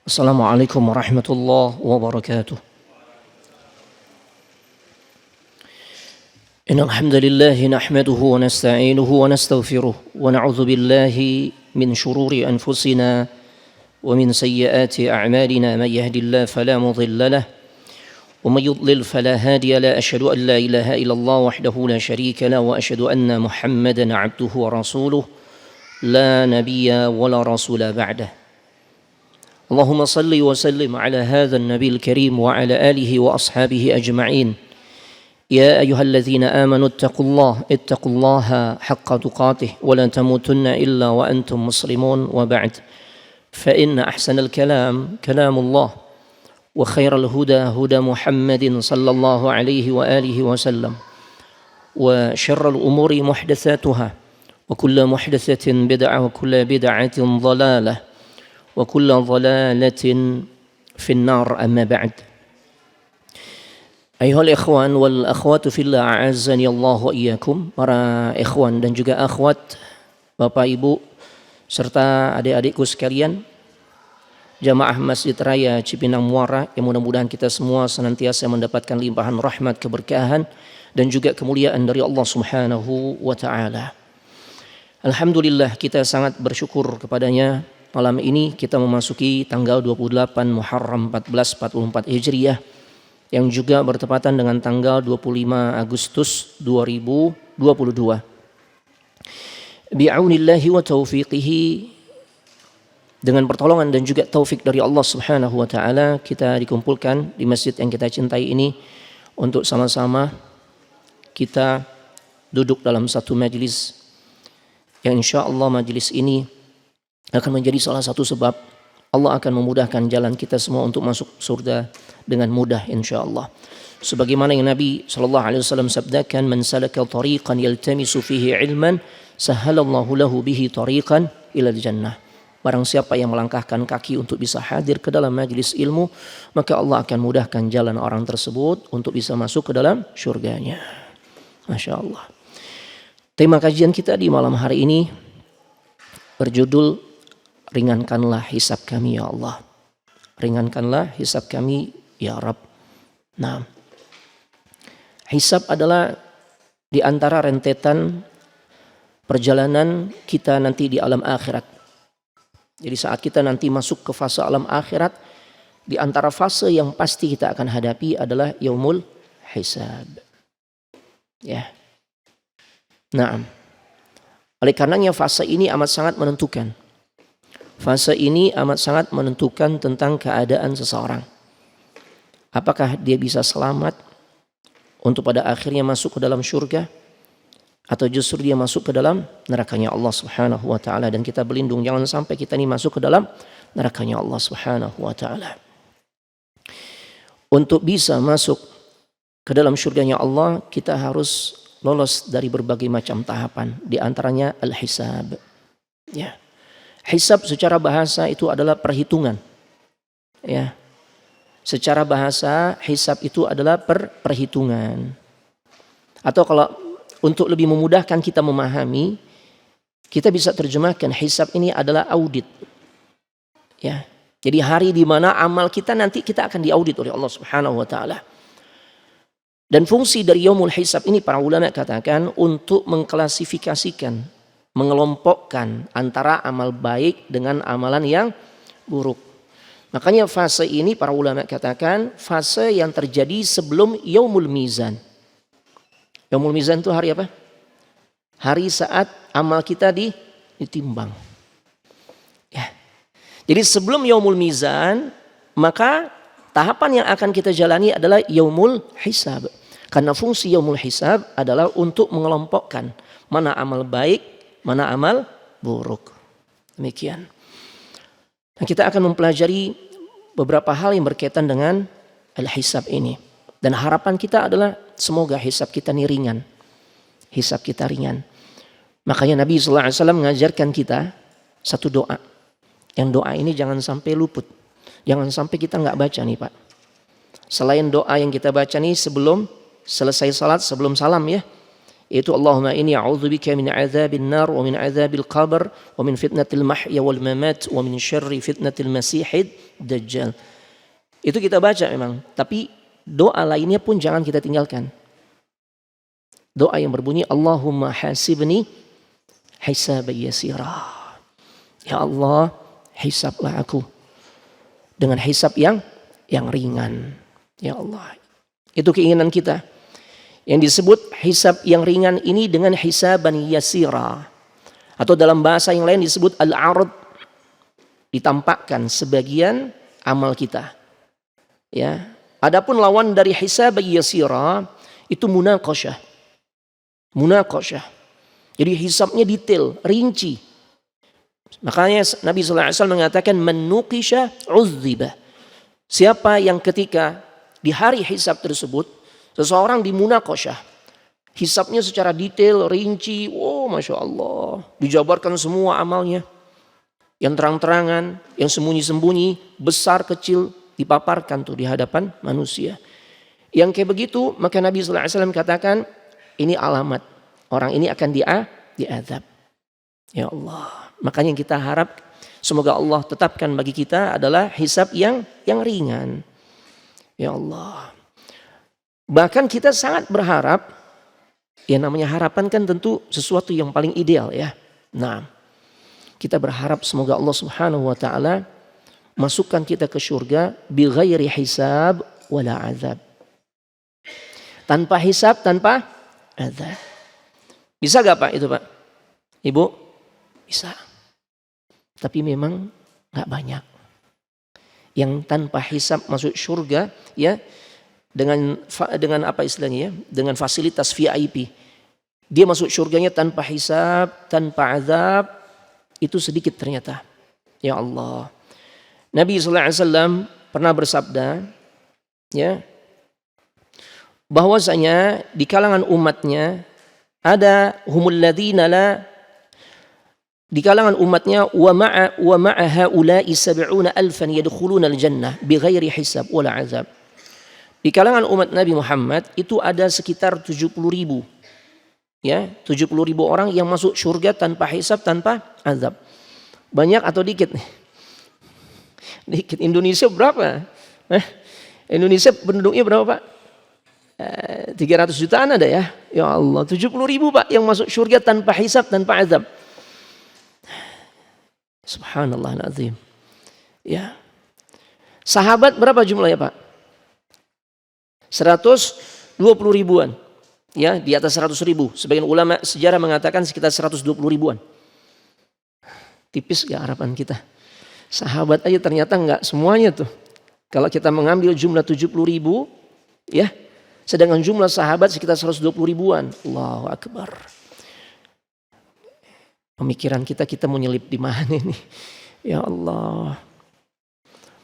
السلام عليكم ورحمة الله وبركاته. إن الحمد لله نحمده ونستعينه ونستغفره ونعوذ بالله من شرور أنفسنا ومن سيئات أعمالنا. من يهد الله فلا مضل له ومن يضلل فلا هادي له. أشهد أن لا إله إلا الله وحده لا شريك له وأشهد أن محمدا عبده ورسوله لا نبي ولا رسول بعده. اللهم صل وسلم على هذا النبي الكريم وعلى آله وأصحابه أجمعين. يا أيها الذين آمنوا اتقوا الله حق تقاته ولا تموتن إلا وأنتم مسلمون. وبعد، فإن أحسن الكلام كلام الله وخير الهدى هدى محمد صلى الله عليه وآله وسلم وشر الأمور محدثاتها وكل محدثة بدعة وكل بدعة ضلالة وكل ضلالة في النار. أما بعد. Ayuhal ikhwan wal akhwatu fillah, a'azzani Allah wa iyyakum. Para ikhwan dan juga akhwat, Bapak Ibu serta adik-adikku sekalian, jamaah Masjid Raya Cipinang Muara, yang mudah-mudahan kita semua senantiasa mendapatkan limpahan rahmat, keberkahan dan juga kemuliaan dari Allah Subhanahu wa taala. Alhamdulillah, kita sangat bersyukur kepadanya. Malam ini kita memasuki tanggal 28 Muharram 1444 Hijriah yang juga bertepatan dengan tanggal 25 Agustus 2022. Bi'aunillahi wa taufiqihi, dengan pertolongan dan juga taufik dari Allah Subhanahu wa taala, kita dikumpulkan di masjid yang kita cintai ini untuk sama-sama kita duduk dalam satu majelis yang insyaallah majelis ini akan menjadi salah satu sebab Allah akan memudahkan jalan kita semua untuk masuk surga dengan mudah insyaallah. Sebagaimana yang Nabi SAW sabdakan, man salaka tariqan yaltamisu fihi ilman sahhalallahu lahu bihi tariqan ilal jannah. Barang siapa yang melangkahkan kaki untuk bisa hadir ke dalam majlis ilmu, maka Allah akan mudahkan jalan orang tersebut untuk bisa masuk ke dalam syurganya. Masya Allah. Tema kajian kita di malam hari ini berjudul ringankanlah hisab kami ya Allah. Ringankanlah hisab kami ya Rabb. Nah, hisab adalah di antara rentetan perjalanan kita nanti di alam akhirat. Jadi saat kita nanti masuk ke fase alam akhirat, di antara fase yang pasti kita akan hadapi adalah yaumul hisab. Ya. Nah, oleh karenanya fase ini amat sangat menentukan. Fase ini amat sangat menentukan tentang keadaan seseorang. Apakah dia bisa selamat untuk pada akhirnya masuk ke dalam syurga, atau justru dia masuk ke dalam nerakanya Allah Subhanahu wa taala, dan kita berlindung jangan sampai kita ini masuk ke dalam nerakanya Allah Subhanahu wa taala. Untuk bisa masuk ke dalam syurganya Allah, kita harus lolos dari berbagai macam tahapan, di antaranya al-hisab. Ya. Hisab secara bahasa itu adalah perhitungan. Ya. Secara bahasa hisab itu adalah perhitungan. Atau kalau untuk lebih memudahkan kita memahami, kita bisa terjemahkan hisab ini adalah audit. Ya. Jadi hari di mana amal kita nanti kita akan diaudit oleh Allah Subhanahu wa taala. Dan fungsi dari yaumul hisab ini para ulama katakan untuk mengklasifikasikan, mengelompokkan antara amal baik dengan amalan yang buruk. Makanya fase ini para ulama katakan fase yang terjadi sebelum yaumul mizan. Yaumul mizan itu hari apa? Hari saat amal kita ditimbang. Ya. Jadi sebelum yaumul mizan, maka tahapan yang akan kita jalani adalah yaumul hisab. Karena fungsi yaumul hisab adalah untuk mengelompokkan mana amal baik, mana amal buruk. Demikian. Nah, kita akan mempelajari beberapa hal yang berkaitan dengan al-hisab ini. Dan harapan kita adalah semoga hisab kita ini ringan. Hisab kita ringan. Makanya Nabi SAW mengajarkan kita satu doa. Yang doa ini jangan sampai luput. Jangan sampai kita nggak baca nih Pak. Selain doa yang kita baca nih sebelum selesai salat, sebelum salam ya. Yaitu Allahumma inni a'udzubika min adzabil nar wa min adzabil qabr wa min fitnatil mahya wal mamat wa min syarri fitnatil masihid dajjal. Itu kita baca memang, tapi doa lainnya pun jangan kita tinggalkan. Doa yang berbunyi Allahumma hasibni hisaban yasira. Ya Allah, hisablah aku dengan hisab yang ringan. Ya Allah. Itu keinginan kita. Yang disebut hisab yang ringan ini dengan hisaban yasira. Atau dalam bahasa yang lain disebut al-'ard. Ditampakkan sebagian amal kita. Ya. Adapun lawan dari hisab yasira itu munaqasyah. Munaqasyah. Jadi hisabnya detail, rinci. Makanya Nabi sallallahu alaihi wasallam mengatakan man nuqisha udziba. Siapa yang ketika di hari hisab tersebut seseorang dimunaqasyah, hisabnya secara detail, rinci, Masya Allah, dijabarkan semua amalnya, yang terang-terangan, yang sembunyi-sembunyi, besar kecil, dipaparkan tuh di hadapan manusia. Yang kayak begitu, maka Nabi sallallahu alaihi wasallam katakan, ini alamat orang ini akan diazab. Ya Allah, makanya kita harap semoga Allah tetapkan bagi kita adalah hisab yang ringan. Ya Allah. Bahkan kita sangat berharap, ya namanya harapan kan tentu sesuatu yang paling ideal ya. Nah, kita berharap semoga Allah Subhanahu wa taala masukkan kita ke surga bi ghairi hisab wala azab. Tanpa hisab, tanpa azab. Bisa gak Pak itu Pak? Ibu? Bisa. Tapi memang gak banyak. Yang tanpa hisab masuk surga ya. Dengan apa istilahnya ya, dengan fasilitas VIP, dia masuk surganya tanpa hisab, tanpa azab, itu sedikit ternyata. Ya Allah, Nabi sallallahu alaihi wasallam pernah bersabda, ya, bahwasanya di kalangan umatnya ada humul ladzina la, di kalangan umatnya wa ma'a haula'i 70,000 yadkhuluna al-jannah bighairi hisab wala azab. Di kalangan umat Nabi Muhammad itu ada sekitar 70.000. Ya, 70.000 orang yang masuk surga tanpa hisab, tanpa azab. Banyak atau dikit? Dikit. Indonesia berapa? Indonesia penduduknya berapa Pak? 300 jutaan ada ya? Ya Allah, 70.000 Pak yang masuk surga tanpa hisab, tanpa azab. Subhanallah azim. Ya. Sahabat berapa jumlahnya Pak? 120 ribuan, ya di atas 100 ribu. Sebagian ulama sejarah mengatakan sekitar 120 ribuan. Tipis gak harapan kita? Sahabat aja ternyata enggak semuanya tuh. Kalau kita mengambil jumlah 70 ribu, ya, sedangkan jumlah sahabat sekitar 120 ribuan. Allahu Akbar. Pemikiran kita mau nyelip di mana ini? Ya Allah.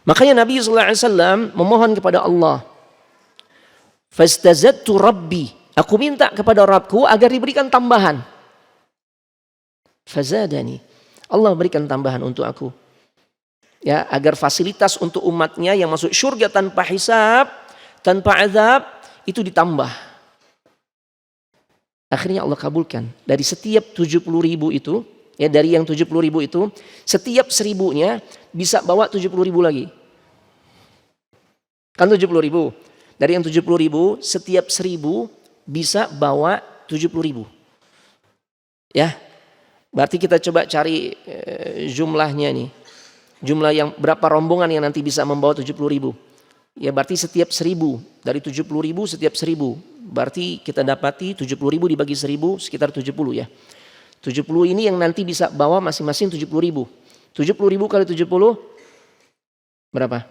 Makanya Nabi sallallahu alaihi wasallam memohon kepada Allah. Fastazadtu Rabbi, aku minta kepada Rabbku agar diberikan tambahan. Fazadani, Allah berikan tambahan untuk aku. Ya, agar fasilitas untuk umatnya yang masuk surga tanpa hisab, tanpa azab itu ditambah. Akhirnya Allah kabulkan. Dari setiap 70.000 itu, ya dari yang 70.000 itu, setiap 1.000-nya bisa bawa 70.000 lagi. Kan 70.000. Dari yang 70.000, setiap 1.000 bisa bawa 70.000. Ya, berarti kita coba cari jumlahnya nih. Jumlah yang berapa rombongan yang nanti bisa membawa 70.000. Ya berarti setiap 1.000. Dari 70.000 setiap 1.000. Berarti kita dapati 70.000 dibagi 1.000 sekitar 70 ya. 70 ini yang nanti bisa bawa masing-masing 70.000. 70.000 kali 70 berapa?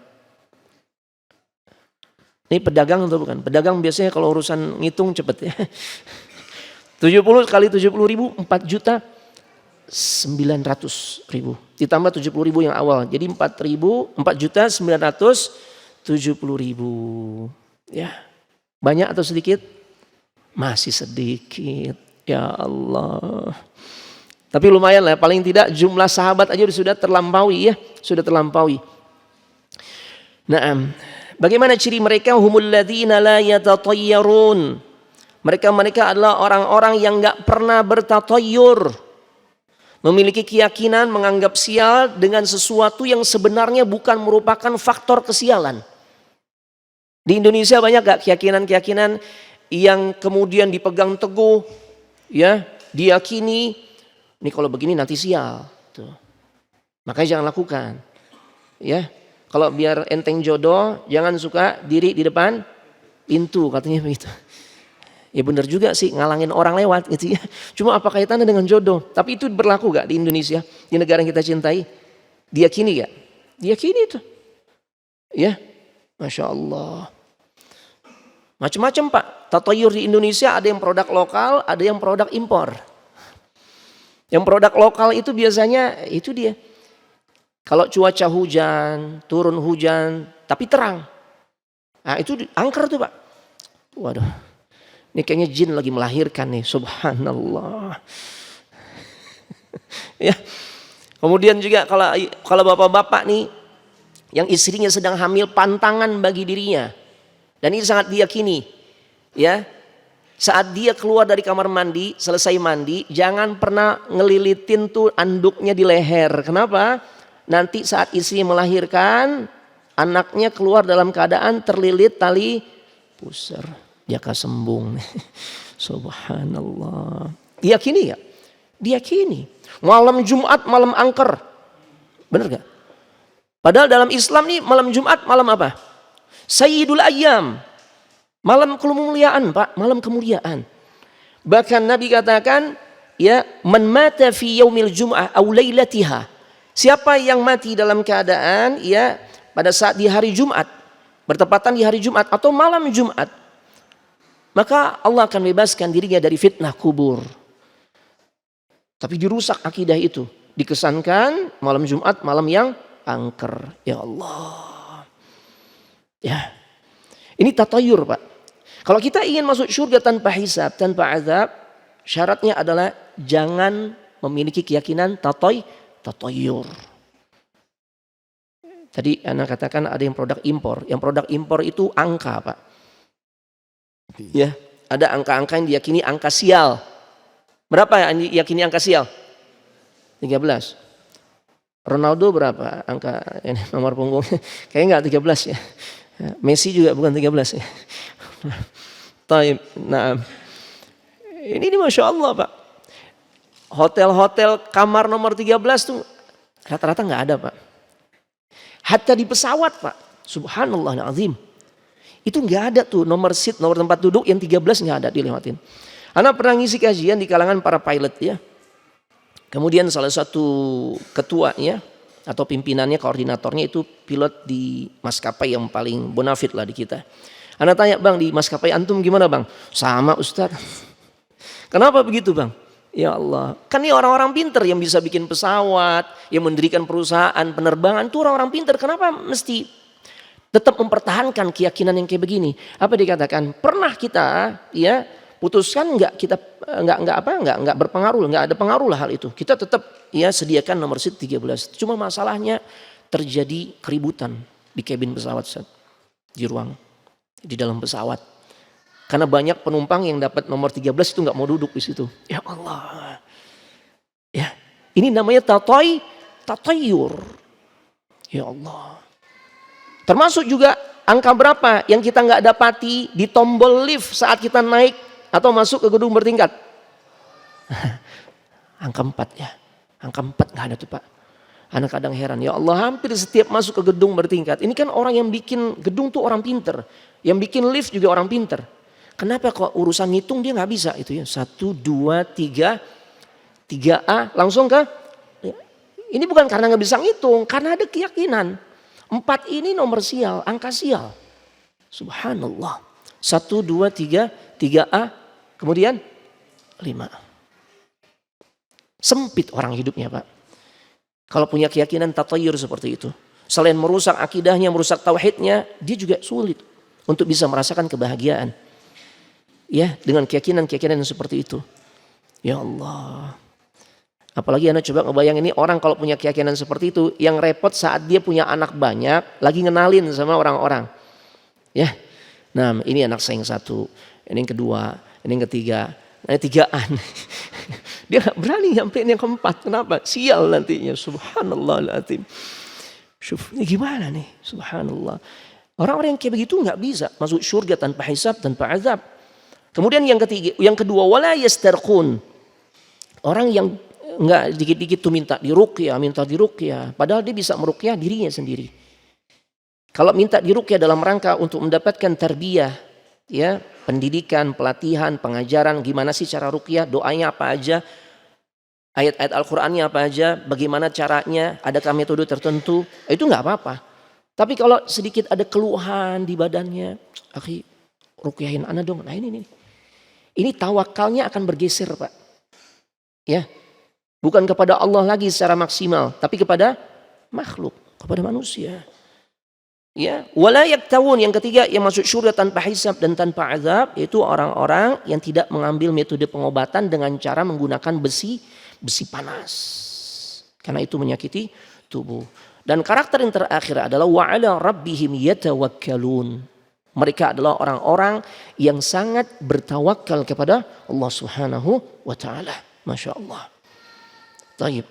Ini pedagang atau bukan? Pedagang biasanya kalau urusan ngitung cepet ya. 70 kali 70.000 4.900.000. Ditambah 70.000 yang awal. Jadi 4.970.000. Ya. Banyak atau sedikit? Masih sedikit. Ya Allah. Tapi lumayan lah, paling tidak jumlah sahabat aja sudah terlampaui ya. Sudah terlampaui. Naam. Bagaimana ciri mereka? Humul ladzina la yatatayyarun. Mereka adalah orang-orang yang gak pernah bertatayur. Memiliki keyakinan menganggap sial dengan sesuatu yang sebenarnya bukan merupakan faktor kesialan. Di Indonesia banyak gak keyakinan-keyakinan yang kemudian dipegang teguh, ya, diyakini, ini kalau begini nanti sial. Tuh. Makanya jangan lakukan. Ya, kalau biar enteng jodoh, jangan suka diri di depan pintu, katanya begitu. Ya benar juga sih, ngalangin orang lewat gitu ya. Cuma apa kaitannya dengan jodoh? Tapi itu berlaku gak di Indonesia, di negara yang kita cintai? Diyakini gak? Diyakini itu. Ya, Masya Allah. Macam-macam Pak. Tatayur di Indonesia ada yang produk lokal, ada yang produk impor. Yang produk lokal itu biasanya itu dia. Kalau cuaca hujan, turun hujan, tapi terang. Nah itu angker tuh Pak. Waduh. Ini kayaknya jin lagi melahirkan nih, subhanallah. Ya. Kemudian juga kalau bapak-bapak nih yang istrinya sedang hamil, pantangan bagi dirinya. Dan ini sangat diyakini. Ya. Saat dia keluar dari kamar mandi, selesai mandi, jangan pernah ngelilitin tuh anduknya di leher. Kenapa? Nanti saat istri melahirkan, anaknya keluar dalam keadaan terlilit tali pusar. Jaka sembung. Subhanallah. Diyakini ya? Diyakini. Malam Jumat, malam angker. Benar gak? Padahal dalam Islam nih malam Jumat, malam apa? Sayyidul Ayyam. Malam kemuliaan Pak, malam kemuliaan. Bahkan Nabi katakan, ya, man mata fi yaumil jum'ah aw lailatiha. Siapa yang mati dalam keadaan ya pada saat di hari Jumat, bertepatan di hari Jumat atau malam Jumat, maka Allah akan bebaskan dirinya dari fitnah kubur. Tapi dirusak akidah itu. Dikesankan malam Jumat, malam yang angker. Ya Allah. Ya. Ini tatayur Pak. Kalau kita ingin masuk surga tanpa hisab, tanpa azab, syaratnya adalah jangan memiliki keyakinan tatayur. Tadi Anda katakan ada yang produk impor. Yang produk impor itu angka Pak. Ya, ada angka-angka yang diyakini angka sial. Berapa yang diyakini angka sial? 13. Ronaldo berapa angka ini, nomor punggung? Kayaknya enggak 13 ya. Messi juga bukan 13 ya. Taib. Nah, ini Masya Allah Pak. Hotel-hotel kamar nomor 13 tuh rata-rata enggak ada Pak. Hatta di pesawat Pak. Subhanallah azim. Itu nggak ada tuh nomor seat, nomor tempat duduk yang 13 nggak ada dilewatin. Anak pernah ngisi kajian di kalangan para pilot ya. Kemudian salah satu ketuanya atau pimpinannya, koordinatornya itu pilot di maskapai yang paling bonafit lah di kita. Anak tanya, Bang, di maskapai antum gimana Bang? Sama Ustadz. Kenapa begitu Bang? Ya Allah, kan ini orang-orang pinter yang bisa bikin pesawat, yang mendirikan perusahaan penerbangan, itu orang-orang pinter. Kenapa mesti tetap mempertahankan keyakinan yang kayak begini? Apa dikatakan? Pernah kita ya putuskan nggak berpengaruh, nggak ada pengaruh lah hal itu. Kita tetap ya sediakan nomor seat 13. Cuma masalahnya terjadi keributan di kabin pesawat, di ruang di dalam pesawat. Karena banyak penumpang yang dapat nomor 13 itu nggak mau duduk di situ. Ya Allah. Ya, ini namanya tatayur. Ya Allah. Termasuk juga angka berapa yang kita nggak dapati di tombol lift saat kita naik atau masuk ke gedung bertingkat. Angka 4 ya. Angka 4 nggak ada tuh Pak. Anak kadang heran, ya Allah, hampir setiap masuk ke gedung bertingkat. Ini kan orang yang bikin gedung tuh orang pinter. Yang bikin lift juga orang pinter. Kenapa kok urusan ngitung dia nggak bisa itu ya. 1, 2, 3, 3A langsung ke. Ini bukan karena nggak bisa ngitung, karena ada keyakinan. 4 ini nomor sial, angka sial. Subhanallah. 1, 2, 3, 3A, kemudian 5. Sempit orang hidupnya Pak. Kalau punya keyakinan tatayur seperti itu. Selain merusak akidahnya, merusak tauhidnya, dia juga sulit untuk bisa merasakan kebahagiaan. Ya, dengan keyakinan-keyakinan yang seperti itu. Ya Allah. Apalagi Anda coba ngebayang ini orang kalau punya keyakinan seperti itu, yang repot saat dia punya anak banyak, lagi ngenalin sama orang-orang. Ya, nah ini anak saya yang satu, ini yang kedua, ini yang ketiga. Nah, tigaan. Dia nggak berani nyampein yang keempat. Kenapa? Sial nantinya. Subhanallahal-azim. Ini gimana nih? Subhanallah. Orang-orang yang kayak begitu nggak bisa masuk surga tanpa hisab, tanpa azab. Kemudian yang ketiga, yang kedua, wala yastarqun. Orang yang nggak dikit-dikit tuh minta diruqyah, padahal dia bisa meruqyah dirinya sendiri. Kalau minta diruqyah dalam rangka untuk mendapatkan tarbiyah, ya, pendidikan, pelatihan, pengajaran, gimana sih cara ruqyah, doanya apa aja, ayat-ayat Al-Qur'annya apa aja, bagaimana caranya, adakah metode tertentu, itu nggak apa-apa. Tapi kalau sedikit ada keluhan di badannya, akhi, ruqyahin ana dong. Nah ini tawakalnya akan bergeser, Pak. Ya. Bukan kepada Allah lagi secara maksimal, tapi kepada makhluk, kepada manusia. Ya, wala yaktawun, yang ketiga yang masuk surga tanpa hisab dan tanpa azab, yaitu orang-orang yang tidak mengambil metode pengobatan dengan cara menggunakan besi panas. Karena itu menyakiti tubuh. Dan karakter yang terakhir adalah wa 'ala rabbihim yatawakkalun. Mereka adalah orang-orang yang sangat bertawakal kepada Allah Subhanahu wa taala. Masya Allah. Taib.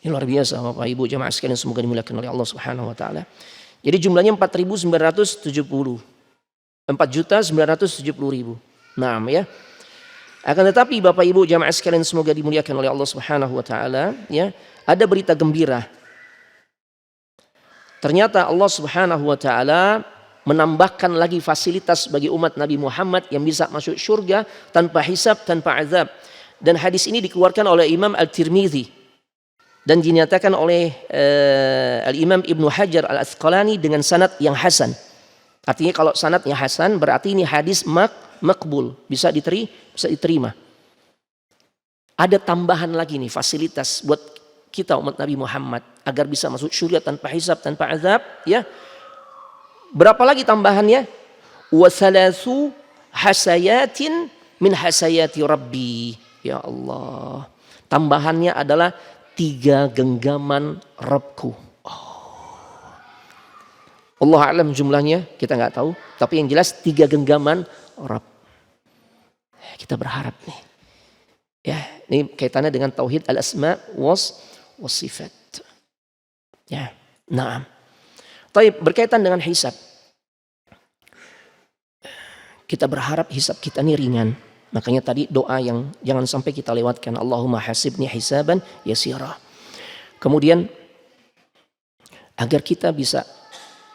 Ini luar biasa Bapak Ibu jamaah sekalian, semoga dimuliakan oleh Allah Subhanahu wa taala. Jadi jumlahnya 4.970. 4.970.000. Nah, ya. Akan tetapi Bapak Ibu jamaah sekalian, semoga dimuliakan oleh Allah Subhanahu wa taala, ya. Ada berita gembira. Ternyata Allah Subhanahu wa taala menambahkan lagi fasilitas bagi umat Nabi Muhammad yang bisa masuk surga tanpa hisab, tanpa azab. Dan hadis ini dikeluarkan oleh Imam Al-Tirmidzi dan dinyatakan oleh Al-Imam Ibnu Hajar Al-Asqalani dengan sanad yang hasan. Artinya kalau sanadnya hasan berarti ini hadis makbul, bisa diterima. Ada tambahan lagi nih fasilitas buat kita umat Nabi Muhammad agar bisa masuk surga tanpa hisab, tanpa azab, ya. Berapa lagi tambahannya? Wa salasu hasayatin min hasayati rabbi. Ya Allah. Tambahannya adalah 3 genggaman Rabbku. Oh. Allah alam jumlahnya, kita nggak tahu. Tapi yang jelas 3 genggaman Rabb. Kita berharap nih. Ya, ini kaitannya dengan tauhid al-asma was sifat. Ya, nah. Tapi berkaitan dengan hisab. Kita berharap hisab kita ini ringan. Makanya tadi doa yang jangan sampai kita lewatkan. Allahumma hasibni hisaban yasira. Kemudian agar kita bisa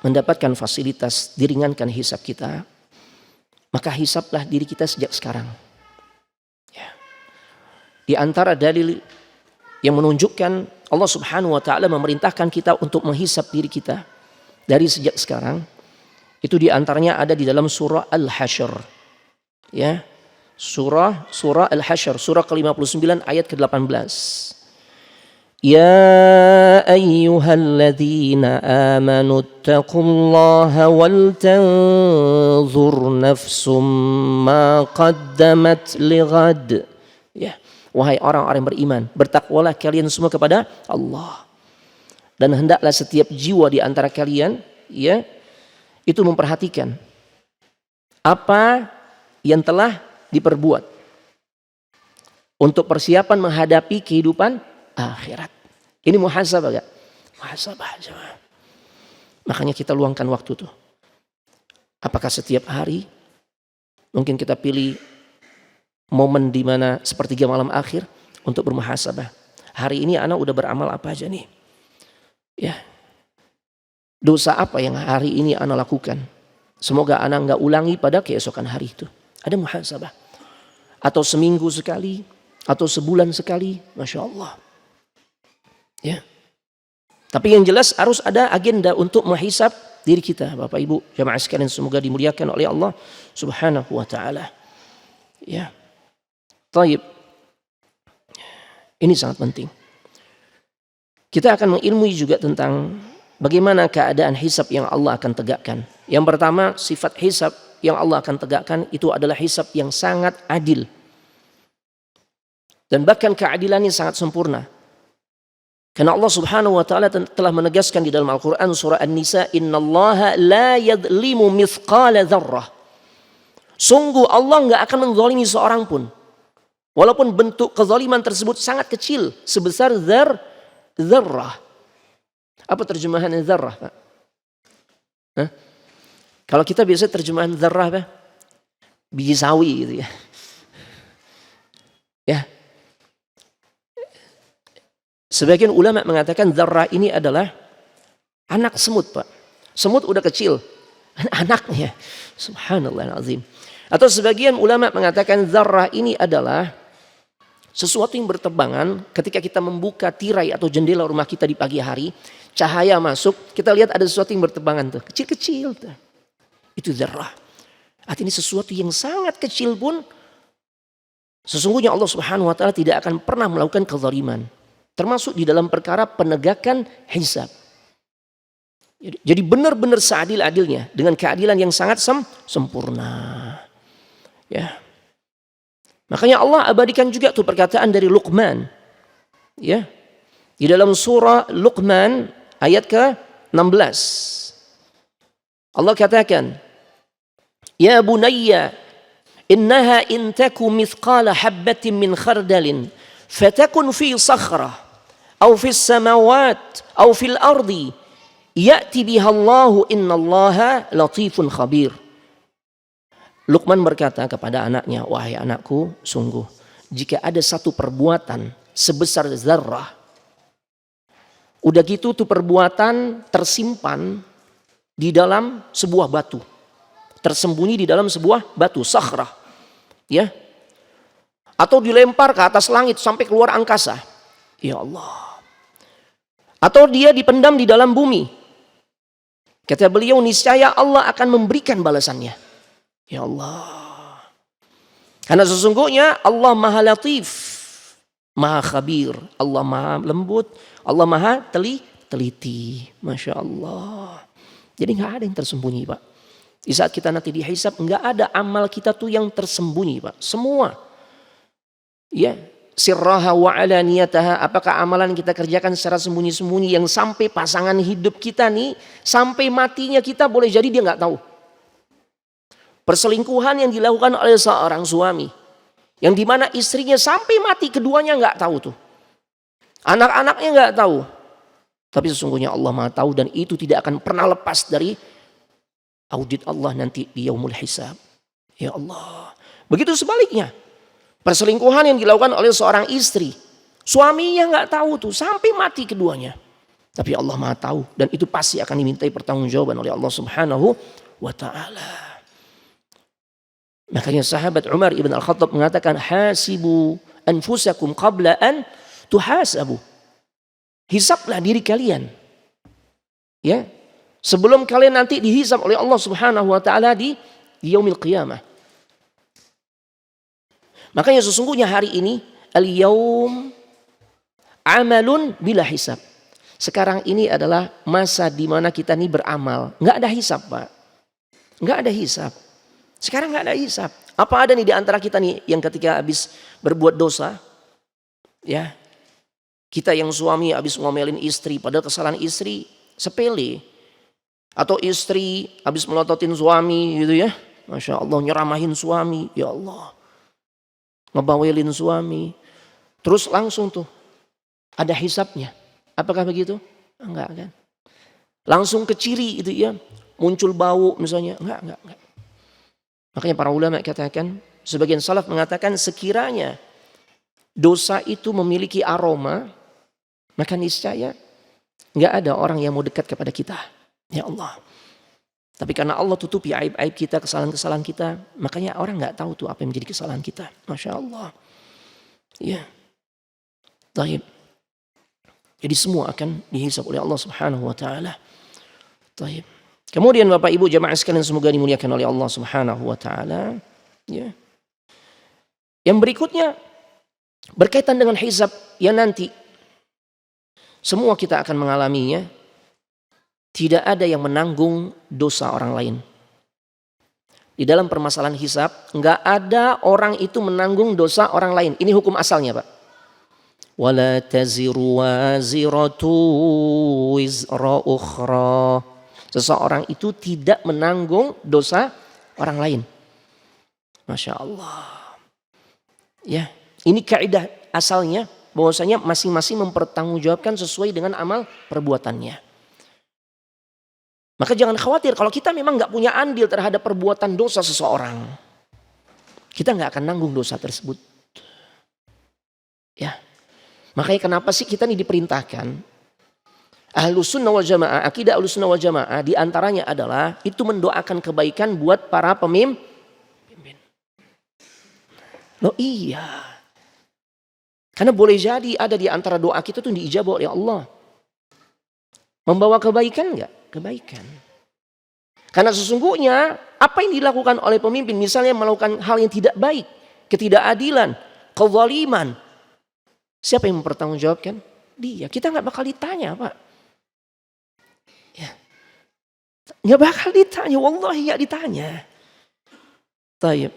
mendapatkan fasilitas diringankan hisab kita, maka hisablah diri kita sejak sekarang. Ya. Di antara dalil yang menunjukkan Allah Subhanahu wa taala memerintahkan kita untuk menghisab diri kita dari sejak sekarang, itu di antaranya ada di dalam surah Al-Hasyr. Ya. Surah Al-Hasyr, surah ke-59 ayat ke-18. Ya ayyuhalladzina amanu taqullaha wal tanzur nafsum ma qaddamat lighad. Ya, wahai orang-orang yang beriman, bertakwalah kalian semua kepada Allah. Dan hendaklah setiap jiwa di antara kalian, ya, itu memperhatikan apa yang telah diperbuat untuk persiapan menghadapi kehidupan akhirat. Ini muhasabah gak? Muhasabah. Makanya kita luangkan waktu tuh. Apakah setiap hari mungkin kita pilih momen di mana sepertiga malam akhir untuk bermuhasabah. Hari ini anak udah beramal apa aja nih? Ya. Dosa apa yang hari ini anak lakukan? Semoga anak nggak ulangi pada keesokan hari itu. Ada muhasabah. Atau seminggu sekali, atau sebulan sekali, Masya Allah. Ya. Tapi yang jelas harus ada agenda untuk menghisab diri kita, Bapak Ibu jamaah sekalian, semoga dimuliakan oleh Allah Subhanahu wa taala. Ya. Taib. Ini sangat penting. Kita akan mengilmui juga tentang bagaimana keadaan hisab yang Allah akan tegakkan. Yang pertama, sifat hisab yang Allah akan tegakkan itu adalah hisab yang sangat adil. Dan bahkan keadilannya sangat sempurna. Karena Allah Subhanahu wa taala telah menegaskan di dalam Al-Qur'an surah An-Nisa, "Innallaha la yadhlimu mithqala dzarrah." Sungguh Allah nggak akan menzalimi seorang pun. Walaupun bentuk kezaliman tersebut sangat kecil, sebesar zarrah. Apa terjemahan zarrah, Pak? Hah? Kalau kita biasa terjemahan zarrah, Pak, biji sawi gitu ya. Ya. Sebagian ulama mengatakan zarrah ini adalah anak semut, Pak. Semut udah kecil, anaknya. Subhanallah azim. Atau sebagian ulama mengatakan zarrah ini adalah sesuatu yang berterbangan. Ketika kita membuka tirai atau jendela rumah kita di pagi hari, cahaya masuk, kita lihat ada sesuatu yang berterbangan tuh, kecil-kecil tuh. Itu zarrah. Artinya sesuatu yang sangat kecil pun sesungguhnya Allah Subhanahu wa taala tidak akan pernah melakukan kezaliman. Termasuk di dalam perkara penegakan hisab. Jadi benar-benar seadil-adilnya dengan keadilan yang sangat sempurna. Ya. Makanya Allah abadikan juga tuh perkataan dari Luqman. Ya. Di dalam surah Luqman ayat ke-16. Allah katakan, "Ya bunayya, innaha in taku mithqala habbatin min khardalin, fatakun fi sakhrah, aw fis samawat, aw fil ardi, ya'ti biha Allahu innallaha latifun khabir." Luqman berkata kepada anaknya, "Wahai anakku, sungguh jika ada satu perbuatan sebesar zarrah, udah gitu tuh perbuatan tersimpan di dalam sebuah batu, tersembunyi di dalam sebuah batu, sakhrah, ya, atau dilempar ke atas langit sampai keluar angkasa, ya Allah, atau dia dipendam di dalam bumi, kata beliau, niscaya Allah akan memberikan balasannya. Ya Allah. Karena sesungguhnya Allah maha latif, maha khabir, Allah maha lembut, Allah maha teliti. Masya Allah. Jadi gak ada yang tersembunyi, Pak. Di saat kita nanti dihisab, gak ada amal kita tuh yang tersembunyi, Pak. Semua. Ya. Sirraha wa alaniyataha, apakah amalan kita kerjakan secara sembunyi-sembunyi yang sampai pasangan hidup kita nih, sampai matinya kita boleh jadi dia gak tahu. Perselingkuhan yang dilakukan oleh seorang suami, yang dimana istrinya sampai mati keduanya nggak tahu tuh, anak-anaknya nggak tahu, tapi sesungguhnya Allah Maha tahu dan itu tidak akan pernah lepas dari audit Allah nanti di yaumul hisab. Ya Allah. Begitu sebaliknya, perselingkuhan yang dilakukan oleh seorang istri, suaminya nggak tahu tuh sampai mati keduanya, tapi Allah Maha tahu dan itu pasti akan dimintai pertanggungjawaban oleh Allah Subhanahu wa taala. Makanya sahabat Umar ibn al-Khattab mengatakan, hasibu anfusakum qabla an tuhasabu. Hisablah diri kalian, ya, sebelum kalian nanti dihisab oleh Allah Subhanahu wa taala di yaumil qiyamah. Makanya sesungguhnya hari ini al-yaum amalun bila hisab. Sekarang ini adalah masa di mana kita nih beramal, enggak ada hisab, Pak. Enggak ada hisab. Sekarang nggak ada hisab. Apa ada nih di antara kita nih yang ketika habis berbuat dosa, ya, kita yang suami habis ngomelin istri, padahal kesalahan istri sepele, atau istri habis melototin suami, gitu ya, masya Allah, nyeramahin suami, ya Allah, ngebawelin suami, terus langsung tuh ada hisabnya. Apakah begitu? Enggak kan? Langsung ke ciri itu ya, muncul bau misalnya, enggak. Makanya para ulama katakan, sebagian salaf mengatakan sekiranya dosa itu memiliki aroma, maka niscaya nggak ada orang yang mau dekat kepada kita. Ya Allah. Tapi karena Allah tutupi aib-aib kita, kesalahan-kesalahan kita, makanya orang nggak tahu tuh apa yang menjadi kesalahan kita. Masya Allah. Ya. Taib. Jadi semua akan dihisab oleh Allah Subhanahu wa taala. Taib. Kemudian Bapak Ibu jamaah sekalian semoga dimuliakan oleh Allah Subhanahu wa taala, ya. Yang berikutnya berkaitan dengan hisab yang nanti semua kita akan mengalaminya. Tidak ada yang menanggung dosa orang lain. Di dalam permasalahan hisab enggak ada orang itu menanggung dosa orang lain. Ini hukum asalnya, Pak. Wala taziru waziratu wizra ukhra. Seseorang itu tidak menanggung dosa orang lain. Masya Allah. Ya, ini kaidah asalnya bahwasanya masing-masing mempertanggungjawabkan sesuai dengan amal perbuatannya. Maka jangan khawatir kalau kita memang nggak punya andil terhadap perbuatan dosa seseorang. Kita nggak akan nanggung dosa tersebut. Ya, makanya kenapa sih kita ini diperintahkan? Ahlus sunnah wal jamaah, akidah ahlus sunnah wal jamaah diantaranya adalah itu mendoakan kebaikan buat para pemimpin. Loh iya. Karena boleh jadi ada di antara doa kita tuh diijabah oleh Allah. Membawa kebaikan enggak? Kebaikan. Karena sesungguhnya apa yang dilakukan oleh pemimpin, misalnya melakukan hal yang tidak baik, ketidakadilan, kezaliman, siapa yang mempertanggungjawabkan? Dia. Kita nggak bakal ditanya, Pak. Ya. Nggak bakal ditanya, wallahi nggak ditanya. Tayyib.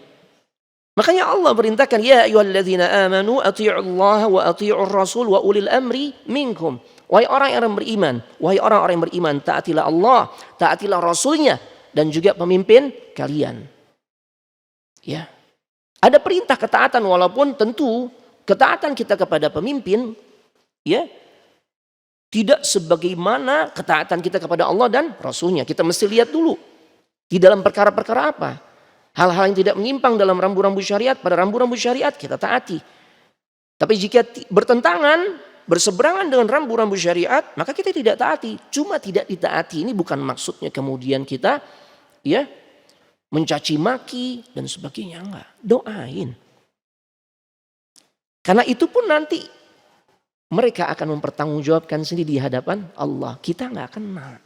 Makanya Allah perintahkan, ya ayyuhalladzina amanu athi'ullaha wa athi'ur rasul wa ulil amri minkum. Wahai orang yang beriman, wahai orang-orang yang beriman, taatilah Allah, taatilah Rasulnya, dan juga pemimpin kalian. Ya, ada perintah ketaatan walaupun tentu ketaatan kita kepada pemimpin, ya, tidak sebagaimana ketaatan kita kepada Allah dan Rasulnya. Kita mesti lihat dulu di dalam perkara-perkara apa, hal-hal yang tidak menyimpang dalam rambu-rambu syariat, pada rambu-rambu syariat kita taati. Tapi jika bertentangan, berseberangan dengan rambu-rambu syariat, maka kita tidak taati. Cuma tidak ditaati ini bukan maksudnya kemudian kita ya mencaci maki dan sebagainya, enggak. Doain. Karena itu pun nanti mereka akan mempertanggungjawabkan sendiri di hadapan Allah. Kita enggak kena.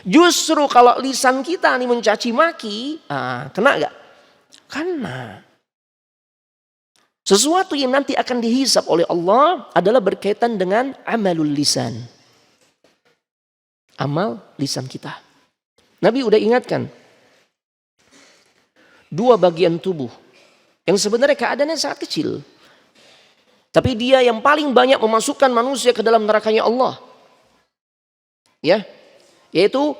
Justru kalau lisan kita nih mencaci maki, kena enggak? Kena. Sesuatu yang nanti akan dihisab oleh Allah adalah berkaitan dengan amalul lisan. Amal lisan kita. Nabi udah ingatkan. 2 bagian tubuh. Yang sebenarnya keadaannya sangat kecil. Tapi dia yang paling banyak memasukkan manusia ke dalam nerakanya Allah. Ya. Yaitu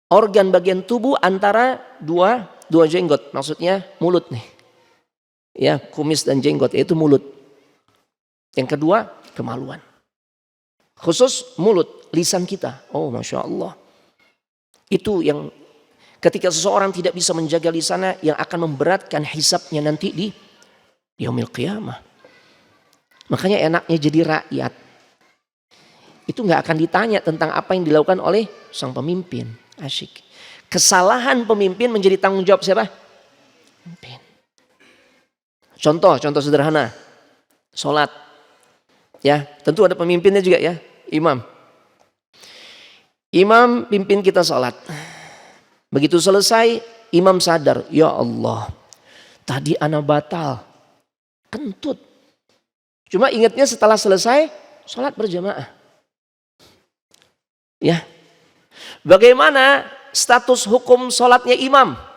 organ bagian tubuh antara dua jenggot. Maksudnya mulut nih. Ya, kumis dan jenggot, yaitu mulut. Yang kedua, kemaluan. Khusus mulut, lisan kita. Oh, Masya Allah. Itu yang ketika seseorang tidak bisa menjaga lisannya, yang akan memberatkan hisabnya nanti di yaumil qiyamah. Makanya enaknya jadi rakyat. Itu gak akan ditanya tentang apa yang dilakukan oleh sang pemimpin. Asyik. Kesalahan pemimpin menjadi tanggung jawab siapa? Pemimpin. Contoh sederhana, sholat, ya tentu ada pemimpinnya juga ya, imam. Imam pimpin kita sholat. Begitu selesai, imam sadar, ya Allah, tadi ana batal, kentut. Cuma ingatnya setelah selesai, sholat berjamaah. Ya, bagaimana status hukum sholatnya imam?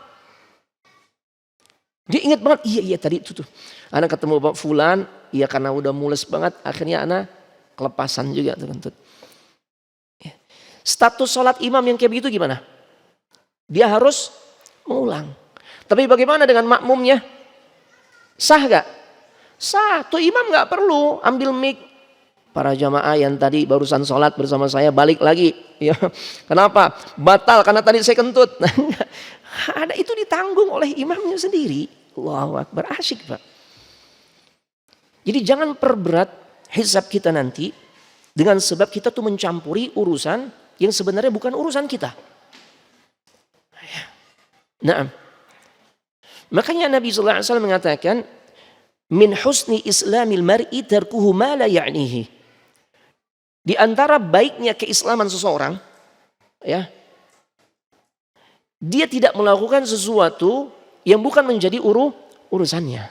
Dia ingat banget, iya tadi itu tuh. Anak ketemu Pak Fulan, iya karena udah mules banget, akhirnya anak kelepasan juga tuh kentut. Ya. Status sholat imam yang kayak begitu gimana? Dia harus mengulang. Tapi bagaimana dengan makmumnya? Sah gak? Sah, tuh imam gak perlu ambil mic. Para jamaah yang tadi barusan sholat bersama saya balik lagi. Ya. Kenapa? Batal karena tadi saya kentut. Ada itu ditanggung oleh imamnya sendiri. Allahu Akbar, asyik Pak. Jadi jangan perberat hisab kita nanti dengan sebab kita tuh mencampuri urusan yang sebenarnya bukan urusan kita. Nah, makanya Nabi SAW mengatakan, min husni islamil mar'i tarkuhu ma la ya'nihi. Di antara baiknya keislaman seseorang, ya, dia tidak melakukan sesuatu yang bukan menjadi urusannya.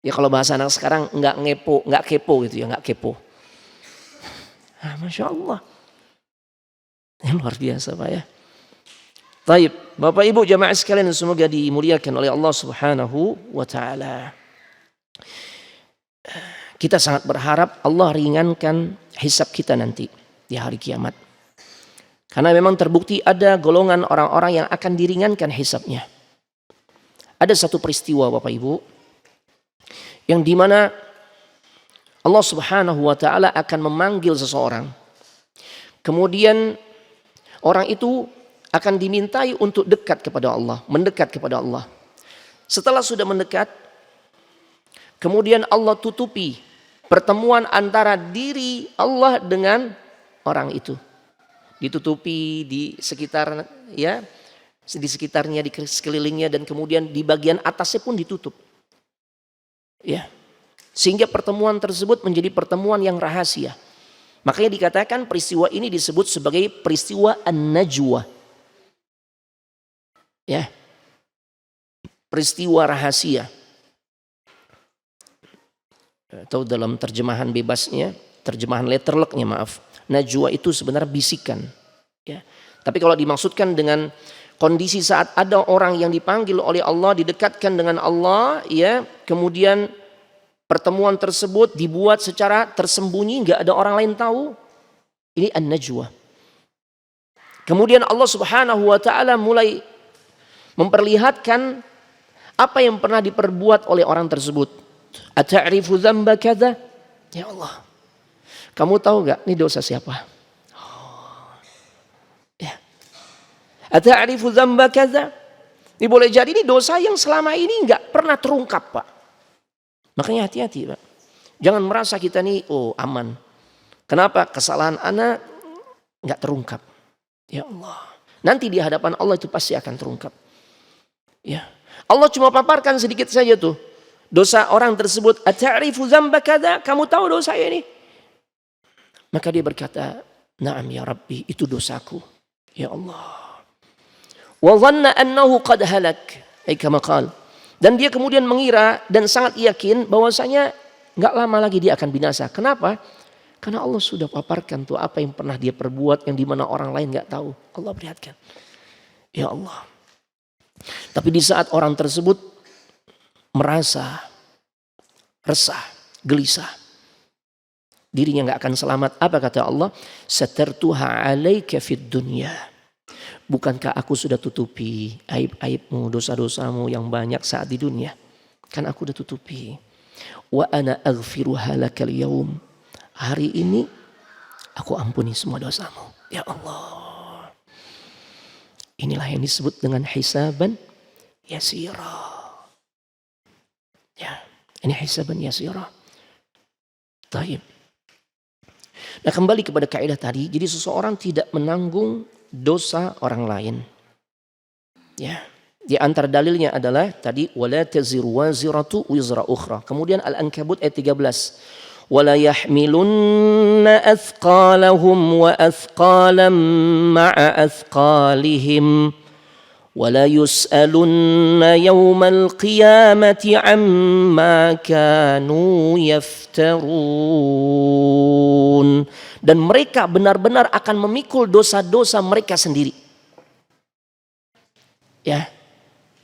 Ya kalau bahasa anak sekarang nggak kepo gitu ya, nggak kepo. Masya Allah. Luar biasa Pak ya. Taib, Bapak Ibu jamaah sekalian semoga dimuliakan oleh Allah Subhanahu wa taala. Kita sangat berharap Allah ringankan hisab kita nanti di hari kiamat. Karena memang terbukti ada golongan orang-orang yang akan diringankan hisabnya. Ada satu peristiwa Bapak Ibu yang dimana Allah Subhanahu wa ta'ala akan memanggil seseorang. Kemudian orang itu akan dimintai untuk dekat kepada Allah, mendekat kepada Allah. Setelah sudah mendekat, kemudian Allah tutupi pertemuan antara diri Allah dengan orang itu. Ditutupi di sekitar ya, di sekitarnya, di sekelilingnya, dan kemudian di bagian atasnya pun ditutup. Ya. Sehingga pertemuan tersebut menjadi pertemuan yang rahasia. Makanya dikatakan peristiwa ini disebut sebagai peristiwa An-Najwa. Ya. Peristiwa rahasia. Atau dalam terjemahan bebasnya, terjemahan letterlocknya maaf. Najwa itu sebenarnya bisikan. Ya. Tapi kalau dimaksudkan dengan kondisi saat ada orang yang dipanggil oleh Allah, didekatkan dengan Allah, ya, kemudian pertemuan tersebut dibuat secara tersembunyi, nggak ada orang lain tahu. Ini An-Najwa. Kemudian Allah Subhanahu wa ta'ala mulai memperlihatkan apa yang pernah diperbuat oleh orang tersebut. Ata'rifu dzamba kadza? Ya Allah, kamu tahu nggak ini dosa siapa? Ya. Ata'rifu dzamba kadza? Ini boleh jadi ini dosa yang selama ini nggak pernah terungkap, Pak. Makanya hati-hati, Pak. Jangan merasa kita nih aman. Kenapa? Kesalahan anak nggak terungkap. Ya Allah. Nanti di hadapan Allah itu pasti akan terungkap. Ya. Allah cuma paparkan sedikit saja tuh. Dosa orang tersebut. Ata'rifu dzamba kadza? Kamu tahu dosa ini? Maka dia berkata, "Na'am ya Rabbi, itu dosaku." Ya Allah. Wa dhanna annahu qad halak. Kama qala. Dan dia kemudian mengira dan sangat yakin bahwasanya nggak lama lagi dia akan binasa. Kenapa? Karena Allah sudah paparkan tuh apa yang pernah dia perbuat yang dimana orang lain nggak tahu. Allah perlihatkan. Ya Allah. Tapi di saat orang tersebut merasa resah, gelisah, dirinya nggak akan selamat. Apa kata Allah? Satartuha 'alaika fid dunya. Bukankah aku sudah tutupi aib-aibmu, dosa-dosamu yang banyak saat di dunia? Kan aku sudah tutupi. Wa ana aghfiruha lakal yaum. Hari ini aku ampuni semua dosamu. Ya Allah. Inilah yang disebut dengan hisaban yasira. Ya, ini hisaban yasira. Taib. Nah, kembali kepada kaidah tadi, jadi seseorang tidak menanggung dosa orang lain. Ya, di antara dalilnya adalah tadi wala taziru waziratu wizra ukhra. Kemudian Al-Ankabut ayat 13. Wala yahmilunna athqalahum wa athqalam ma'a athqalihim wala yus'alunna yawmal qiyamati amma kanu yaftarun. Dan mereka benar-benar akan memikul dosa-dosa mereka sendiri. Ya,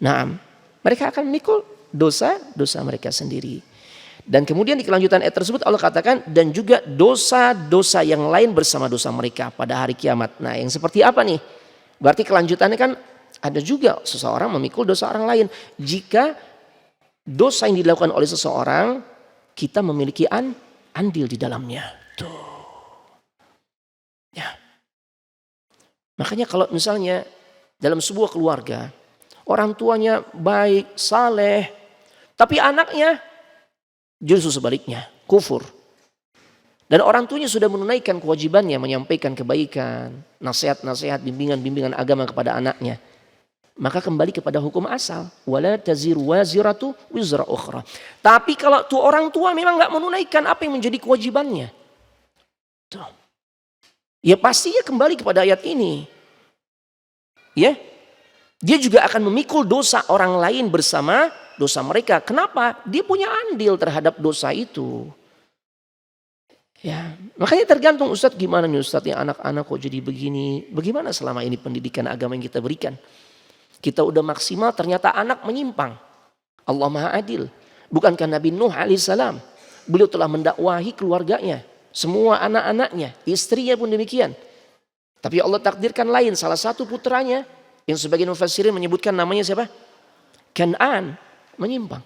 naam. Mereka akan memikul dosa-dosa mereka sendiri. Dan kemudian di kelanjutan ayat tersebut Allah katakan dan juga dosa-dosa yang lain bersama dosa mereka pada hari kiamat. Nah, yang seperti apa nih? Berarti kelanjutannya kan ada juga seseorang memikul dosa orang lain. Jika dosa yang dilakukan oleh seseorang kita memiliki andil di dalamnya. Tuh. Ya. Makanya kalau misalnya dalam sebuah keluarga orang tuanya baik, saleh, tapi anaknya justru sebaliknya, kufur. Dan orang tuanya sudah menunaikan kewajibannya menyampaikan kebaikan, nasihat-nasihat, bimbingan-bimbingan agama kepada anaknya. Maka kembali kepada hukum asal, wala taziru waziratu wizra ukhra. Tapi kalau tuh orang tua memang enggak menunaikan apa yang menjadi kewajibannya. Tuh. Ya pastinya kembali kepada ayat ini. Ya. Dia juga akan memikul dosa orang lain bersama dosa mereka. Kenapa? Dia punya andil terhadap dosa itu. Ya, makanya tergantung Ustadz gimana nih Ustadz yang anak-anak kok jadi begini. Bagaimana selama ini pendidikan agama yang kita berikan? Kita udah maksimal ternyata anak menyimpang. Allah Maha Adil. Bukankah Nabi Nuh alaihissalam beliau telah mendakwahi keluarganya. Semua anak-anaknya, istrinya pun demikian. Tapi Allah takdirkan lain, salah satu putranya yang sebagian mufassirin menyebutkan namanya siapa? Kan'an menyimpang.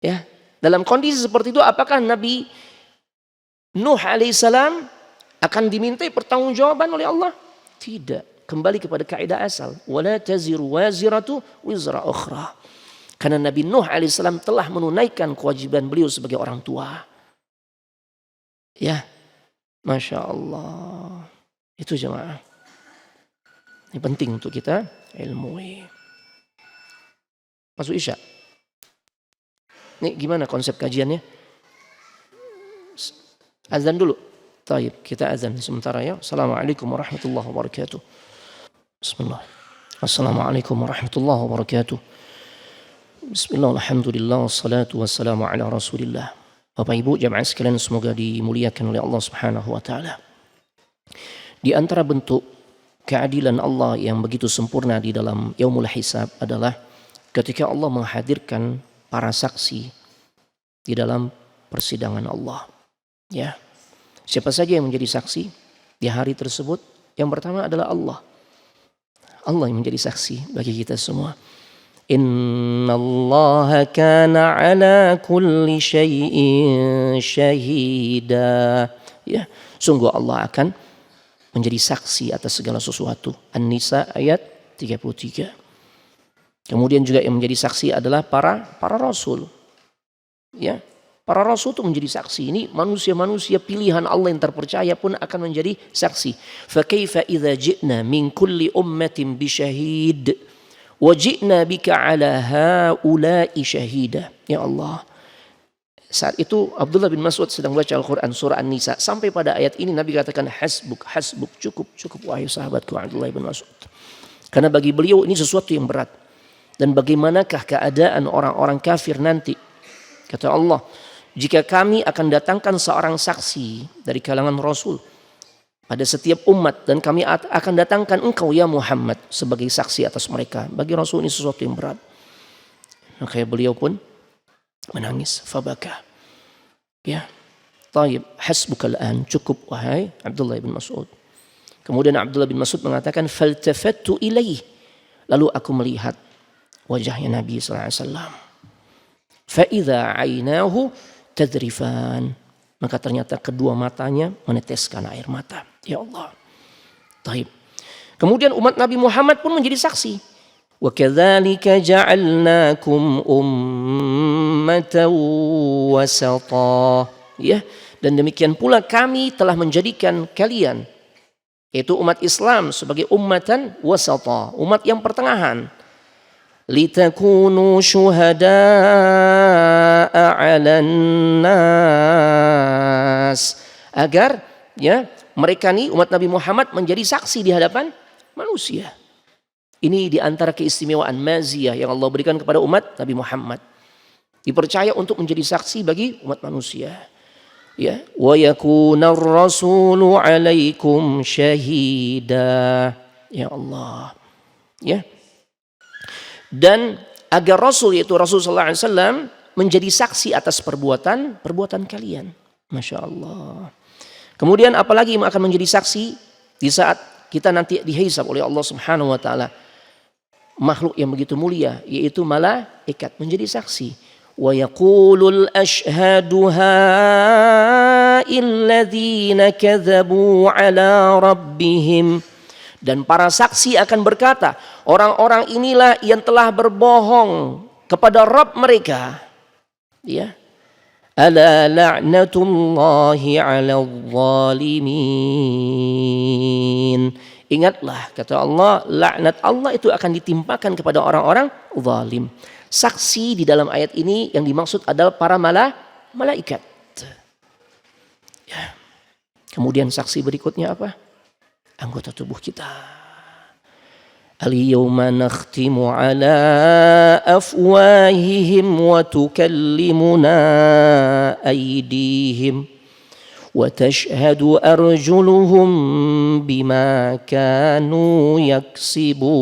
Ya, dalam kondisi seperti itu apakah Nabi Nuh alaihissalam akan dimintai pertanggungjawaban oleh Allah? Tidak. Kembali kepada kaidah asal, wala taziru waziratu wizra ukhra. Karena Nabi Nuh alaihissalam telah menunaikan kewajiban beliau sebagai orang tua. Ya, Masya Allah. Itu jemaah. Ini penting untuk kita ilmui. Masuk Isya. Ini gimana konsep kajiannya? Azan dulu. Taib, kita azan sementara ya. Assalamualaikum warahmatullahi wabarakatuh. Bismillah. Assalamualaikum warahmatullahi wabarakatuh. Bismillah, alhamdulillah, wassalatu wassalamu ala rasulillah. Bapak Ibu jamaah sekalian, semoga dimuliakan oleh Allah Subhanahu wa taala. Di antara bentuk keadilan Allah yang begitu sempurna di dalam yaumul hisab adalah ketika Allah menghadirkan para saksi di dalam persidangan Allah. Ya. Siapa saja yang menjadi saksi di hari tersebut? Yang pertama adalah Allah. Allah yang menjadi saksi bagi kita semua. Innallaha kana ala kulli syai'in syahida. Ya, sungguh Allah akan menjadi saksi atas segala sesuatu. An-Nisa ayat 33. Kemudian juga yang menjadi saksi adalah para rasul. Ya, para rasul itu menjadi saksi. Ini manusia-manusia pilihan Allah yang terpercaya pun akan menjadi saksi. Fa kaifa idza ji'na min kulli ummatin bi syahid wa ji'na bika ala haula'i syahida. Ya Allah. Saat itu Abdullah bin Mas'ud sedang baca Al-Quran surah An-Nisa. Sampai pada ayat ini Nabi katakan hasbuk, hasbuk, cukup, cukup wahai sahabatku Abdullah bin Mas'ud. Karena bagi beliau ini sesuatu yang berat. Dan bagaimanakah keadaan orang-orang kafir nanti? Kata Allah, jika kami akan datangkan seorang saksi dari kalangan Rasul pada setiap umat dan kami akan datangkan engkau ya Muhammad sebagai saksi atas mereka. Bagi Rasul ini sesuatu yang berat. Maka beliau pun menangis, fabaka. Ya, taib, hasbukal an, cukup wahai Abdullah bin Mas'ud. Kemudian Abdullah bin Mas'ud mengatakan, faltafattu ilaih. Lalu aku melihat wajahnya Nabi SAW. Fa'idha ainahu tadrifan. Maka ternyata kedua matanya meneteskan air mata. Ya Allah. Taib. Kemudian umat Nabi Muhammad pun menjadi saksi. وَكَذَلِكَ جَعَلْنَاكُمْ أُمَّةً وَسَطًا. Ya, dan demikian pula kami telah menjadikan kalian, yaitu umat Islam, sebagai ummatan wasata, umat yang pertengahan. لِتَكُونُوا شُهَدَاءَ عَلَى النَّاسِ. Agar ya mereka nih umat Nabi Muhammad menjadi saksi di hadapan manusia. Ini di antara keistimewaan maziyah yang Allah berikan kepada umat Nabi Muhammad. Dipercaya untuk menjadi saksi bagi umat manusia. Ya, wa yakunar rasulu 'alaikum syahida. Ya Allah. Ya. Dan agar Rasul, yaitu Rasul sallallahu alaihi wasallam, menjadi saksi atas perbuatan kalian. Masya Allah. Kemudian apalagi yang akan menjadi saksi di saat kita nanti dihisab oleh Allah Subhanahu wa taala. Makhluk yang begitu mulia, yaitu malaikat, menjadi saksi. Wa yaqulul ashhadu ha'illadzina kadzabu ala rabbihim. Dan para saksi akan berkata, orang-orang inilah yang telah berbohong kepada Rabb mereka. Ya. Ala la'natullahi 'alal zalimin. Ingatlah, kata Allah, laknat Allah itu akan ditimpakan kepada orang-orang zalim. Saksi di dalam ayat ini yang dimaksud adalah para malaikat. Ya. Kemudian saksi berikutnya apa? Anggota tubuh kita. Al-yawma nakhtimu ala afwahihim wa tukallimuna aydihim wa tashhadu arjuluhum bima kanu yaksibun.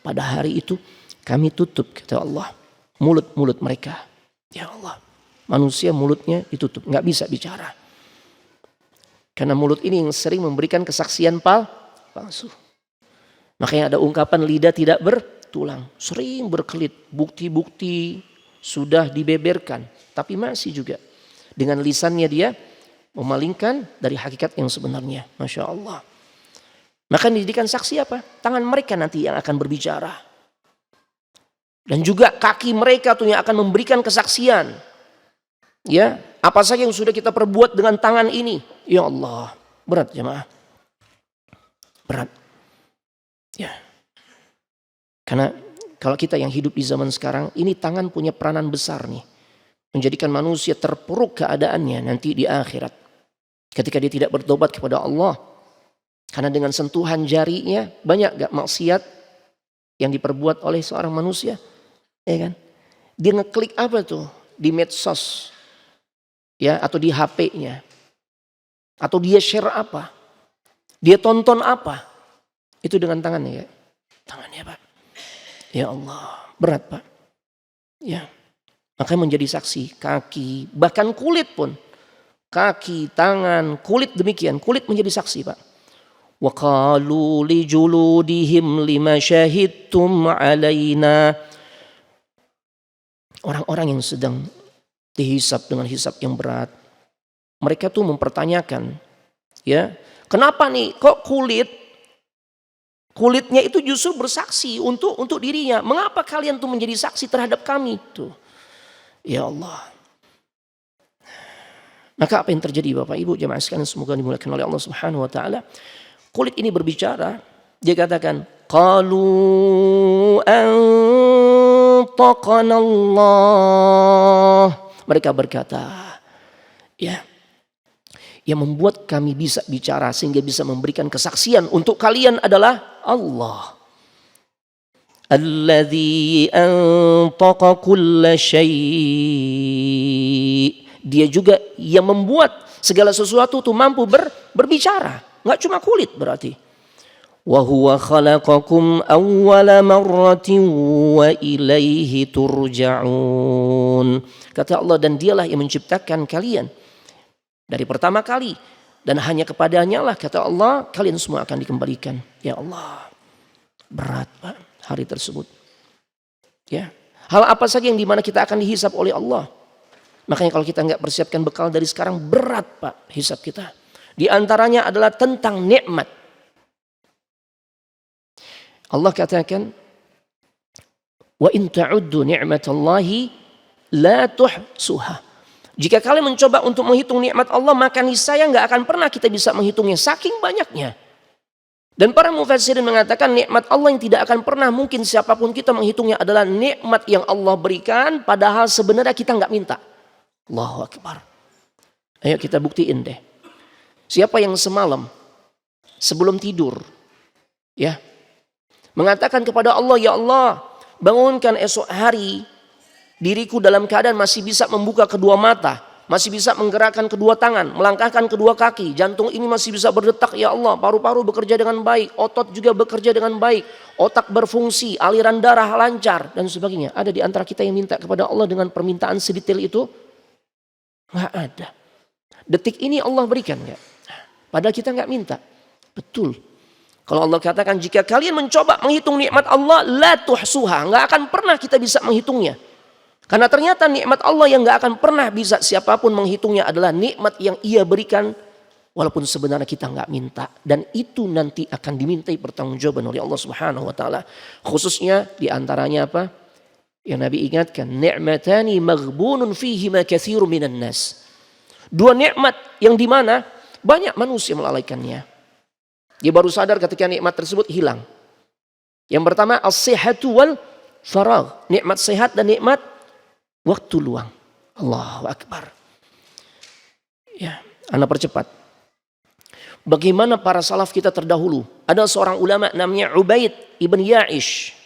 Pada hari itu kami tutup, kata Allah, mulut-mulut mereka. Ya Allah, manusia mulutnya ditutup, nggak bisa bicara. Karena mulut ini yang sering memberikan kesaksian palsu. Makanya ada ungkapan lidah tidak bertulang. Sering berkelit, bukti-bukti sudah dibeberkan. Tapi masih juga dengan lisannya dia memalingkan dari hakikat yang sebenarnya. Masya Allah. Maka didikan saksi apa? Tangan mereka nanti yang akan berbicara. Dan juga kaki mereka tuh yang akan memberikan kesaksian. Ya, apa saja yang sudah kita perbuat dengan tangan ini. Ya Allah, berat jemaah. Berat. Ya. Karena kalau kita yang hidup di zaman sekarang, ini tangan punya peranan besar nih. Menjadikan manusia terpuruk keadaannya nanti di akhirat. Ketika dia tidak bertobat kepada Allah. Karena dengan sentuhan jarinya banyak gak maksiat yang diperbuat oleh seorang manusia. Ya kan? Dia ngeklik apa tuh? Di medsos. Ya, atau di HP-nya. Atau dia share apa? Dia tonton apa? Itu dengan tangannya ya. Tangannya Pak. Ya Allah, berat Pak. Ya. Makanya menjadi saksi, kaki, bahkan kulit pun. Kaki, tangan, kulit demikian. Kulit menjadi saksi Pak. Wa qalu li juludihim lima syahidtum alaina. Orang-orang yang sedang dihisab dengan hisab yang berat. Mereka tuh mempertanyakan, ya, kenapa nih kok kulitnya itu justru bersaksi untuk dirinya. Mengapa kalian tuh menjadi saksi terhadap kami tuh? Ya Allah. Maka apa yang terjadi Bapak Ibu jemaah sekalian semoga dimuliakan oleh Allah Subhanahu wa taala. Kulit ini berbicara, dia katakan, qalu antaqana Allah. Mereka berkata, ya, yang membuat kami bisa bicara sehingga bisa memberikan kesaksian untuk kalian adalah Allah. Alladzi antaqa kulla syai'. Dia juga yang membuat segala sesuatu itu mampu berbicara. Enggak cuma kulit berarti. Wa huwa khalaqakum awwala marratin wa ilaihi turja'un. Kata Allah, dan dialah yang menciptakan kalian dari pertama kali. Dan hanya kepadanya lah kata Allah kalian semua akan dikembalikan. Ya Allah. Berat Pak hari tersebut. Ya. Hal apa saja yang dimana kita akan dihisap oleh Allah. Makanya kalau kita nggak persiapkan bekal dari sekarang berat Pak hisap kita. Di antaranya adalah tentang nikmat. Allah katakan, wa in ta'uddu ni'matallahi la tuhsuha. Jika kalian mencoba untuk menghitung nikmat Allah, maka niscaya nggak akan pernah kita bisa menghitungnya saking banyaknya. Dan para mufassirin mengatakan nikmat Allah yang tidak akan pernah mungkin siapapun kita menghitungnya adalah nikmat yang Allah berikan padahal sebenarnya kita nggak minta. Allahu Akbar. Ayo kita buktiin deh. Siapa yang semalam sebelum tidur ya mengatakan kepada Allah, ya Allah bangunkan esok hari diriku dalam keadaan masih bisa membuka kedua mata, masih bisa menggerakkan kedua tangan, melangkahkan kedua kaki, jantung ini masih bisa berdetak ya Allah, paru-paru bekerja dengan baik, otot juga bekerja dengan baik, otak berfungsi, aliran darah lancar dan sebagainya. Ada di antara kita yang minta kepada Allah dengan permintaan sedetail itu? Nggak ada. Detik ini Allah berikan ya. Padahal kita nggak minta. Betul. Kalau Allah katakan jika kalian mencoba menghitung nikmat Allah, la tuhsuha, nggak akan pernah kita bisa menghitungnya. Karena ternyata nikmat Allah yang nggak akan pernah bisa siapapun menghitungnya adalah nikmat yang Ia berikan, walaupun sebenarnya kita nggak minta. Dan itu nanti akan dimintai pertanggungjawaban oleh Allah Subhanahu Wa Taala. Khususnya diantaranya apa? Yang Nabi ingatkan, ni'matani maghbunun fihima katsirun minan nas. Dua nikmat yang dimana banyak manusia melalaikannya. Dia baru sadar ketika nikmat tersebut hilang. Yang pertama as-sihhatu wal faragh, nikmat sehat dan nikmat waktu luang. Allahu Akbar. Ya, ana percepat. Bagaimana para salaf kita terdahulu? Ada seorang ulama namanya Ubaid ibn Ya'ish.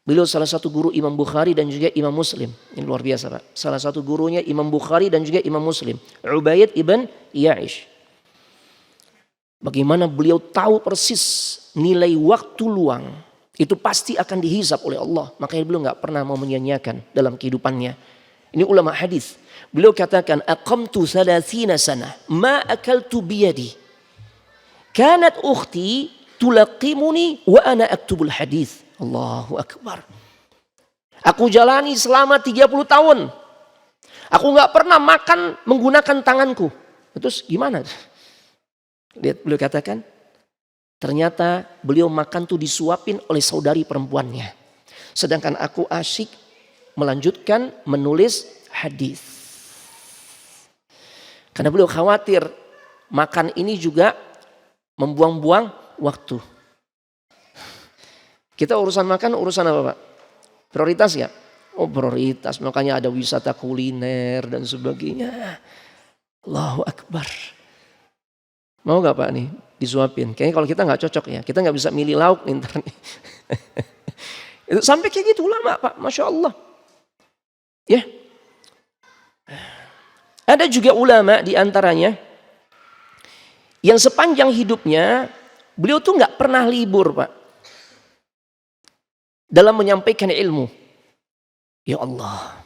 Beliau salah satu guru Imam Bukhari dan juga Imam Muslim. Ini luar biasa Pak. Salah satu gurunya Imam Bukhari dan juga Imam Muslim. Ubaid ibn Ya'ish. Bagaimana beliau tahu persis nilai waktu luang. Itu pasti akan dihisap oleh Allah. Makanya beliau gak pernah mau menyanyiakan dalam kehidupannya. Ini ulama hadis. Beliau katakan, aqamtu 30 sana ma akaltu biyadi. Kanat ukhti tulaqimuni wa ana aktubul hadis. Allahu akbar. Aku jalani selama 30 tahun. Aku nggak pernah makan menggunakan tanganku. Terus gimana? Lihat beliau katakan, ternyata beliau makan tuh disuapin oleh saudari perempuannya. Sedangkan aku asyik melanjutkan menulis hadis. Karena beliau khawatir makan ini juga membuang-buang waktu. Kita urusan makan urusan apa Pak? Prioritas ya? Oh prioritas, makanya ada wisata kuliner dan sebagainya. Allahu Akbar. Mau gak Pak nih disuapin? Kayaknya kalau kita gak cocok ya, kita gak bisa milih lauk nih ntar nih. Itu sampai kayak gitu ulama Pak, Masya Allah. Ya. Ada juga ulama di antaranya yang sepanjang hidupnya beliau tuh gak pernah libur Pak. Dalam menyampaikan ilmu. Ya Allah.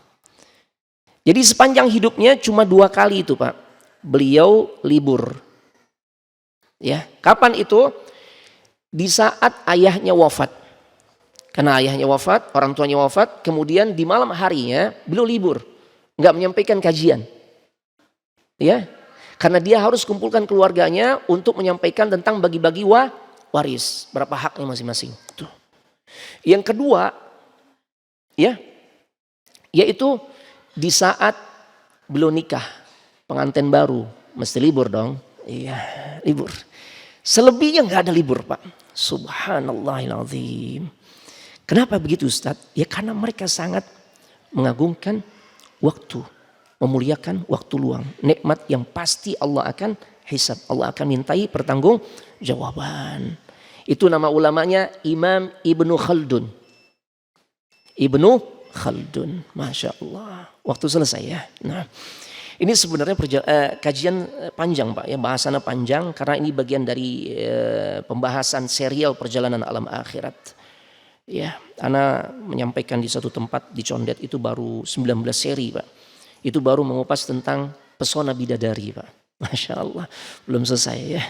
Jadi sepanjang hidupnya cuma 2 kali itu Pak. Beliau libur. Ya, kapan itu? Di saat ayahnya wafat. Karena ayahnya wafat, orang tuanya wafat, kemudian di malam harinya beliau libur. Enggak menyampaikan kajian. Ya. Karena dia harus kumpulkan keluarganya untuk menyampaikan tentang bagi-bagi waris, berapa haknya masing-masing. Tuh. Yang kedua, ya, yaitu di saat beliau nikah, pengantin baru, mesti libur dong. Iya, libur. Selebihnya nggak ada libur Pak. Subhanallahilazim. Kenapa begitu Ustaz? Ya karena mereka sangat mengagungkan waktu, memuliakan waktu luang, nikmat yang pasti Allah akan hisab, Allah akan mintai pertanggungjawaban. Itu nama ulamanya Imam Ibnu Khaldun. Ibnu Khaldun, Masya Allah. Waktu selesai ya. Nah, ini sebenarnya kajian panjang Pak ya, bahasannya panjang karena ini bagian dari pembahasan serial perjalanan alam akhirat. Ya, ana menyampaikan di satu tempat di Condet itu baru 19 seri Pak. Itu baru mengupas tentang pesona bidadari Pak. Masya Allah, belum selesai ya.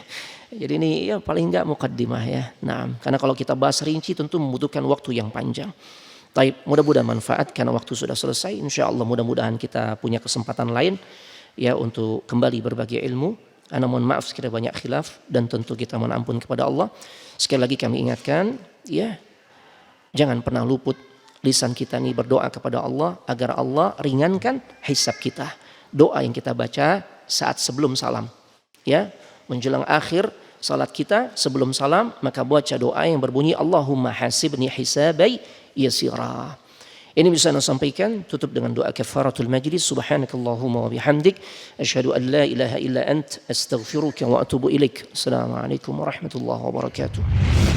Jadi ini ya paling enggak mukaddimah ya. Nah, karena kalau kita bahas rinci tentu membutuhkan waktu yang panjang. Tapi mudah-mudahan manfaat karena waktu sudah selesai. Insya Allah mudah-mudahan kita punya kesempatan lain ya untuk kembali berbagi ilmu. Ana mohon maaf sekiranya banyak khilaf dan tentu kita mohon ampun kepada Allah. Sekali lagi kami ingatkan ya, jangan pernah luput lisan kita nih berdoa kepada Allah agar Allah ringankan hisab kita. Doa yang kita baca saat sebelum salam ya, menjelang akhir salat kita sebelum salam maka baca doa yang berbunyi Allahumma hasibni hisabai yasira. Ini bisa saya sampaikan, tutup dengan doa kafaratul majlis. Subhanakallahumma wa bihamdik asyhadu an la ilaha illa ant astaghfiruka wa atubu ilaik. Assalamualaikum warahmatullahi wabarakatuh.